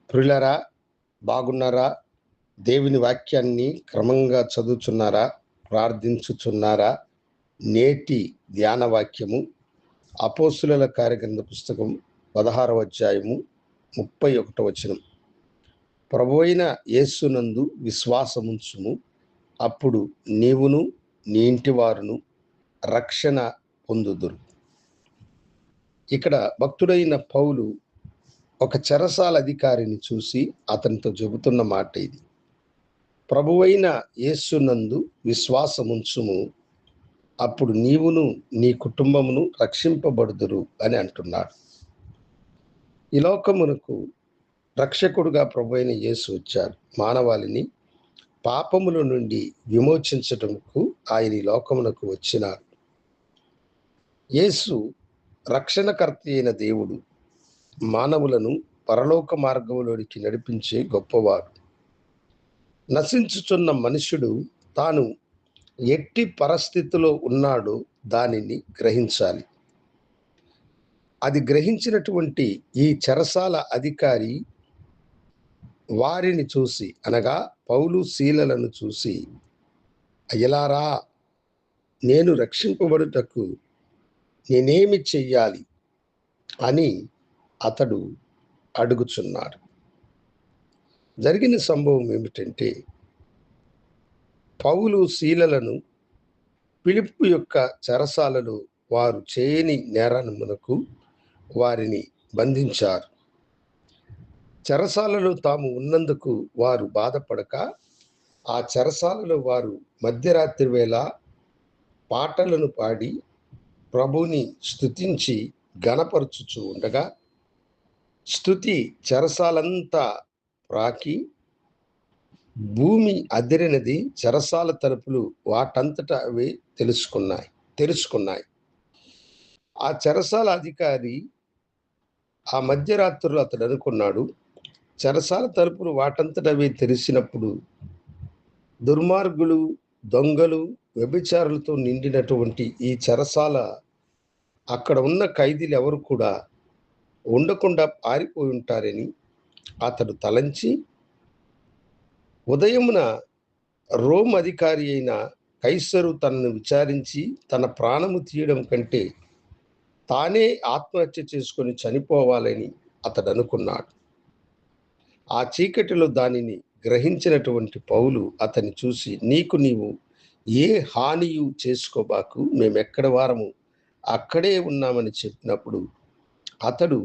ప్రియులారా, బాగున్నారా? దేవుని వాక్యాన్ని క్రమంగా చదువుచున్నారా? ప్రార్థించుచున్నారా? నేటి ధ్యాన వాక్యము అపోస్తుల కార్యగ్రంథ పుస్తకం 16వ అధ్యాయము 31వ వచనం. ప్రభువైన యేసునందు విశ్వాసముంచుము, అప్పుడు నీవును నీ ఇంటి వారును రక్షణ పొందుదురు. ఇక్కడ భక్తుడైన పౌలు ఒక చెరసాల అధికారిని చూసి అతనితో చెబుతున్న మాట ఇది. ప్రభువైన యేసునందు విశ్వాసముంచుము, అప్పుడు నీవును నీ కుటుంబమును రక్షింపబడుదురు అని అంటున్నాడు. ఈ లోకమునకు రక్షకుడుగా ప్రభువైన యేసు వచ్చాడు. మానవాళిని పాపముల నుండి విమోచించటముకు ఆయన ఈ లోకమునకు వచ్చినాడు. యేసు రక్షణకర్త అయిన దేవుడు, మానవులను పరలోక మార్గంలోనికి నడిపించే గొప్పవాడు. నశించుచున్న మనుషుడు తాను ఎట్టి పరిస్థితిలో ఉన్నాడో దానిని గ్రహించాలి. అది గ్రహించినటువంటి ఈ చెరసాల అధికారి వారిని చూసి, అనగా పౌలు శీలలను చూసి, అయ్యలారా, నేను రక్షింపబడుటకు నేనేమి చెయ్యాలి అని అతడు అడుగుచున్నాడు. జరిగిన సంభవం ఏమిటంటే, పౌలు శీలలను ఫిలిప్పు యొక్క చెరసాలలో వారు చేయని నేరమునకు వారిని బంధించారు. చెరసాలలో తాము ఉన్నందుకు వారు బాధపడక, ఆ చెరసాలలో వారు మధ్యరాత్రి వేళ పాటలను పాడి ప్రభుని స్తుతించి గణపరచుచూ ఉండగా, స్తుతి చెరసాలంతా ప్రాకి భూమి అదిరినది. చెరసాల తలుపులు వాటంతట అవే తెరుచుకున్నాయి. ఆ చెరసాల అధికారి ఆ మధ్యరాత్రులు అతడు అనుకున్నాడు, చెరసాల తలుపులు వాటంతట అవే తెరిచినప్పుడు దుర్మార్గులు, దొంగలు, వ్యభిచారులతో నిండినటువంటి ఈ చెరసాల అక్కడ ఉన్న ఖైదీలు ఎవరు కూడా ఉండకుండా పారిపోయి ఉంటారని అతడు తలంచి, ఉదయమున రోమ్ అధికారి అయిన కైసరు తనను విచారించి తన ప్రాణము తీయడం కంటే తానే ఆత్మహత్య చేసుకొని చనిపోవాలని అతడు అనుకున్నాడు. ఆ చీకటిలో దానిని గ్రహించినటువంటి పౌలు అతన్ని చూసి, నీవు ఏ హానియు చేసుకోబాకు, మేమెక్కడ వారము అక్కడే ఉన్నామని చెప్పినప్పుడు అతడు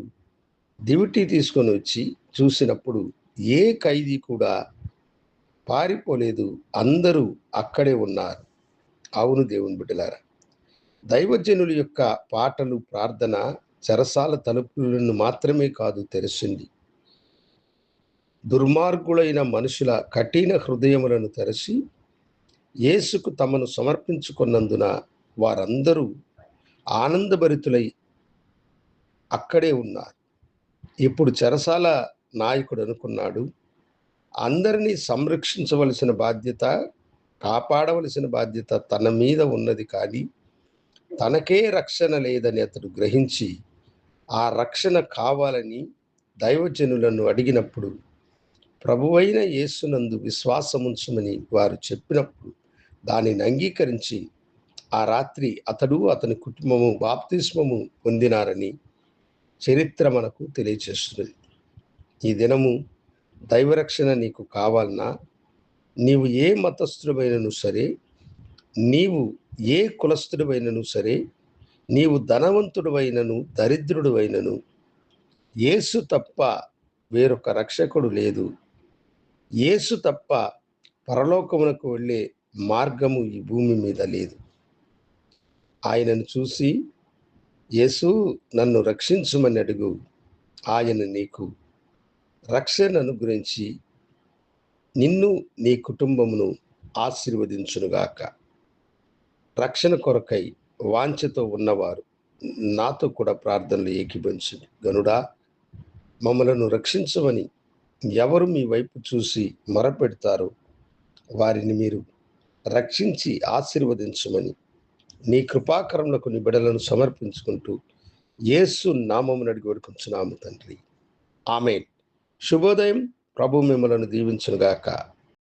దివిటీ తీసుకొని వచ్చి చూసినప్పుడు ఏ ఖైదీ కూడా పారిపోలేదు, అందరూ అక్కడే ఉన్నారు. అవును దేవుని బిడ్డలారా, దైవజనుల యొక్క పాటలు, ప్రార్థన చెరసాల తలుపులను మాత్రమే కాదు తెరిచింది, దుర్మార్గులైన మనుషుల కఠిన హృదయములను తెరచి యేసుకు తమను సమర్పించుకున్నందున వారందరూ ఆనందభరితులై అక్కడే ఉన్నారు. ఇప్పుడు చెరసాల నాయకుడు అనుకున్నాడు, అందరినీ సంరక్షించవలసిన బాధ్యత, కాపాడవలసిన బాధ్యత తన మీద ఉన్నది, కానీ తనకే రక్షణ లేదని అతడు గ్రహించి ఆ రక్షణ కావాలని దైవజనులను అడిగినప్పుడు, ప్రభువైన యేసునందు విశ్వాసముంచమని వారు చెప్పినప్పుడు దానిని అంగీకరించి ఆ రాత్రి అతడు అతని కుటుంబము బాప్తిస్మము పొందినారని చరిత్ర మనకు తెలియచేస్తున్నది. ఈ దినము దైవరక్షణ నీకు కావాలన్నా, నీవు ఏ మతస్థుడమైనను సరే, నీవు ఏ కులస్థుడమైనను సరే, నీవు ధనవంతుడమైనను దరిద్రుడమైనను, యేసు తప్ప వేరొక రక్షకుడు లేదు. యేసు తప్ప పరలోకమునకు వెళ్ళే మార్గము ఈ భూమి మీద లేదు. ఆయనను చూసి, యేసు నన్ను రక్షించుమని అడుగు, ఆయన నీకు రక్షణను గురించి నిన్ను నీ కుటుంబమును ఆశీర్వదించునుగాక. రక్షణ కొరకై వాంఛతో ఉన్నవారు నాతో కూడా ప్రార్థనలు ఏకీభవించండి. గనుడా, మమ్మలను రక్షించమని ఎవరు మీ వైపు చూసి మొరపెడతారో వారిని మీరు రక్షించి ఆశీర్వదించమని నీ కృపాకరములకు నీ బిడ్డలను సమర్పించుకుంటూ యేసు నామమున అడిగి వేడుకొంచున్నాము తండ్రి. ఆమేన్. శుభోదయం. ప్రభు మిమ్మలను దీవించునుగాక.